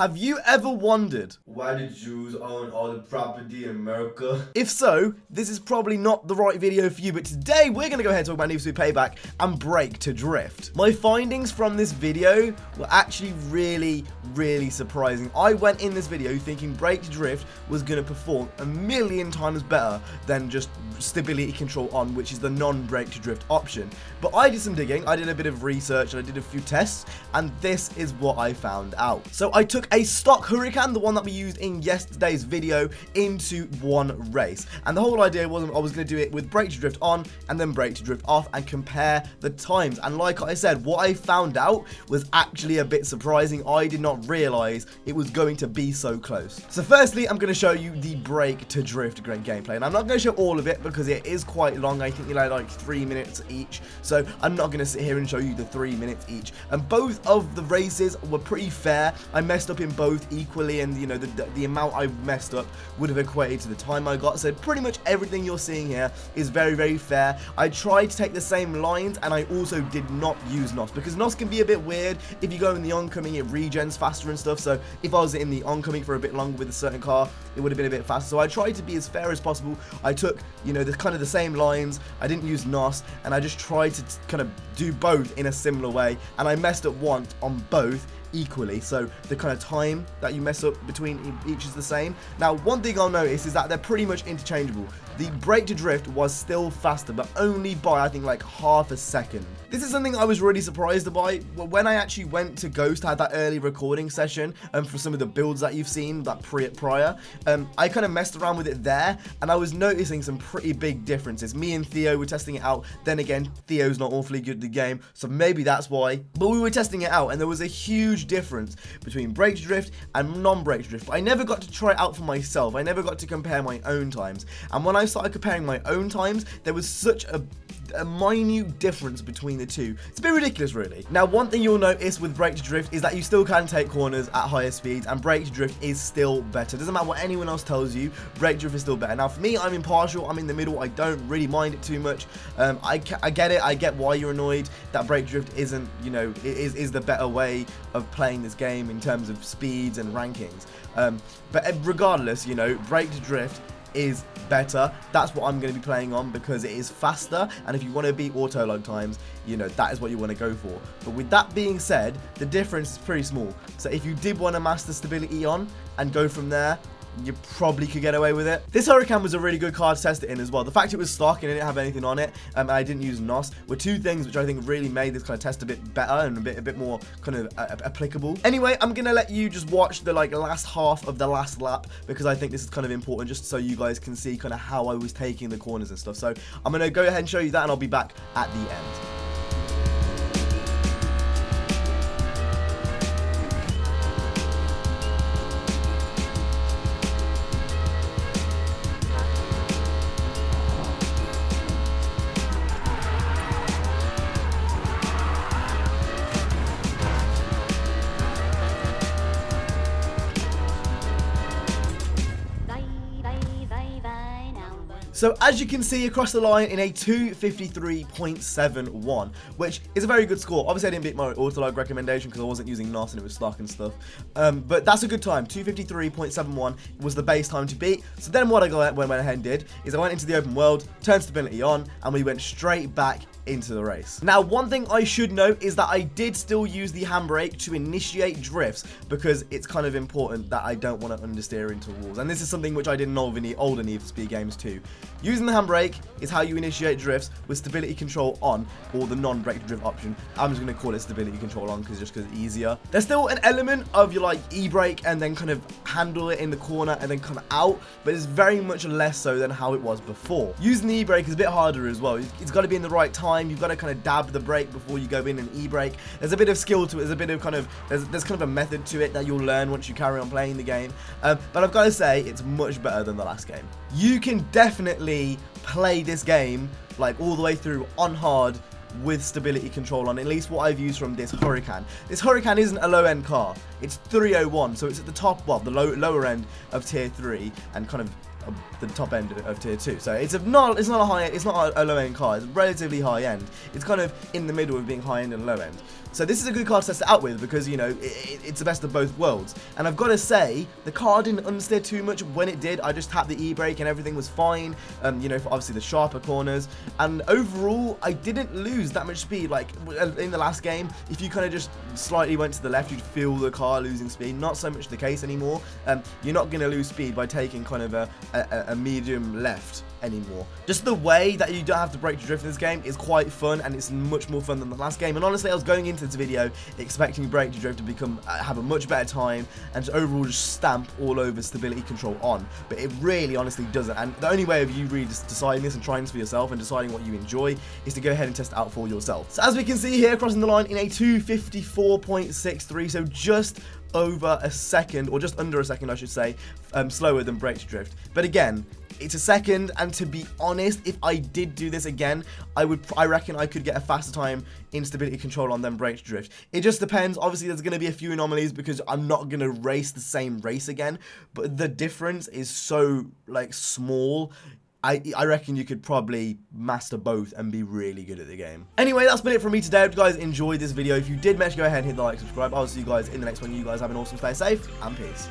Have you ever wondered why the Jews own all the property in America? If so, this is probably not the right video for you, but today we're going to go ahead and talk about Need for Speed Payback and Break to Drift. My findings from this video were actually really surprising. I went in this video thinking Break to Drift was going to perform a million times better than just stability control on, which is the non-Break to Drift option. But I did some digging, I did a bit of research, and I did a few tests, and this is what I found out. So I took a stock Hurricane, the one that we used in yesterday's video, into one race. And the whole idea was I was going to do it with Break to Drift on and then Break to Drift off and compare the times. And like I said, what I found out was actually a bit surprising. I did not realize it was going to be so close. So firstly, I'm going to show you the Break to Drift gameplay. And I'm not going to show all of it because it is quite long. I think you know, like 3 minutes each. So I'm not going to sit here and show you the 3 minutes each. And both of the races were pretty fair. I messed up in both equally, and you know, the amount I messed up would have equated to the time I got. So pretty much everything you're seeing here is very fair. I tried to take the same lines, and I also did not use NOS because NOS can be a bit weird. If you go in the oncoming, it regens faster and stuff. So if I was in the oncoming for a bit longer with a certain car, it would have been a bit faster. So I tried to be as fair as possible. I took, you know, the kind of the same lines. I didn't use NOS, and I just tried to kind of do both in a similar way, and I messed up once on both equally, so the kind of time that you mess up between each is the same. Now, one thing I'll notice is that they're pretty much interchangeable. The Break to Drift was still faster, but only by, I think, like half a second. This is something I was really surprised by. When I actually went to Ghost, I had that early recording session for some of the builds that you've seen, that prior. I kind of messed around with it there, and I was noticing some pretty big differences. Me and Theo were testing it out. Then again, Theo's not awfully good at the game, so maybe that's why. But we were testing it out, and there was a huge difference between Break to Drift and non-Break to Drift. But I never got to try it out for myself. I never got to compare my own times. And when I started comparing my own times, there was such a minute difference between the two. It's a bit ridiculous, really. Now, one thing you'll notice with Break to Drift is that you still can take corners at higher speeds, and Break to Drift is still better. It doesn't matter what anyone else tells you, Break to Drift is still better. Now, for me, I'm impartial. I'm in the middle. I don't really mind it too much. I get it. I get why you're annoyed that Break to Drift isn't, you know, is the better way of playing this game in terms of speeds and rankings. But regardless, you know, Break to Drift is better. That's what I'm going to be playing on because it is faster, and if you want to beat auto log times, you know, that is what you want to go for. But with that being said, the difference is pretty small. So if you did want to master stability on and go from there, you probably could get away with it. This Hurricane was a really good car to test it in as well. The fact it was stock and it didn't have anything on it, and I didn't use NOS, were two things which I think really made this kind of test a bit better and a bit more kind of applicable. Anyway, I'm gonna let you just watch the last half of the last lap because I think this is kind of important, just so you guys can see kind of how I was taking the corners and stuff. So I'm gonna go ahead and show you that, and I'll be back at the end. So as you can see across the line in a 253.71, which is a very good score. Obviously I didn't beat my autolog recommendation because I wasn't using NOS and it was stock and stuff. But that's a good time. 253.71 was the base time to beat. So then what I went ahead and did is I went into the open world, turned stability on, and we went straight back into the race. Now, one thing I should note is that I did still use the handbrake to initiate drifts because it's kind of important that I don't want to understeer into walls. And this is something which I didn't know in the older Need for Speed games too. Using the handbrake is how you initiate drifts with stability control on, or the non-brake drift option. I'm just going to call it stability control on because it's easier. There's still an element of your e-brake and then kind of handle it in the corner and then come out, but it's very much less so than how it was before. Using the e-brake is a bit harder as well. It's got to be in the right time. You've got to kind of dab the brake before you go in and e-brake. There's a bit of skill to it. There's a bit of there's kind of a method to it that you'll learn once you carry on playing the game. But I've got to say, it's much better than the last game. You can definitely play this game all the way through on hard with stability control on, at least what I've used from this Hurricane. This Hurricane isn't a low-end car. It's 301, so it's at the top, well, the lower end of tier 3, and kind of the top end of tier 2. So it's not a low end car. It's relatively high end. It's kind of in the middle of being high end and low end. So this is a good car to test it out with because, you know, it's the best of both worlds. And I've got to say, the car didn't understeer too much. When it did, I just tapped the e-brake and everything was fine. You know, for obviously the sharper corners. And overall, I didn't lose that much speed. Like in the last game, if you kind of just slightly went to the left, you'd feel the car losing speed. Not so much the case anymore. You're not going to lose speed by taking kind of a medium left anymore. Just the way that you don't have to brake to drift in this game is quite fun, and it's much more fun than the last game. And honestly, I was going into this video expecting brake to drift to have a much better time and just overall just stamp all over stability control on, but it really honestly doesn't. And the only way of you really just deciding this and trying this for yourself and deciding what you enjoy is to go ahead and test it out for yourself. So as we can see here, crossing the line in a 254.63, so just over a second, or just under a second I should say, slower than brake to drift. But again, it's a second, and to be honest, if I did do this again, I reckon I could get a faster time in stability control on than brake to drift. It just depends. Obviously, there's going to be a few anomalies because I'm not going to race the same race again, but the difference is so, like, small. I reckon you could probably master both and be really good at the game. Anyway, that's been it from me today. I hope you guys enjoyed this video. If you did, make sure to go ahead and hit the like, subscribe. I'll see you guys in the next one. You guys have an awesome, stay safe, and peace.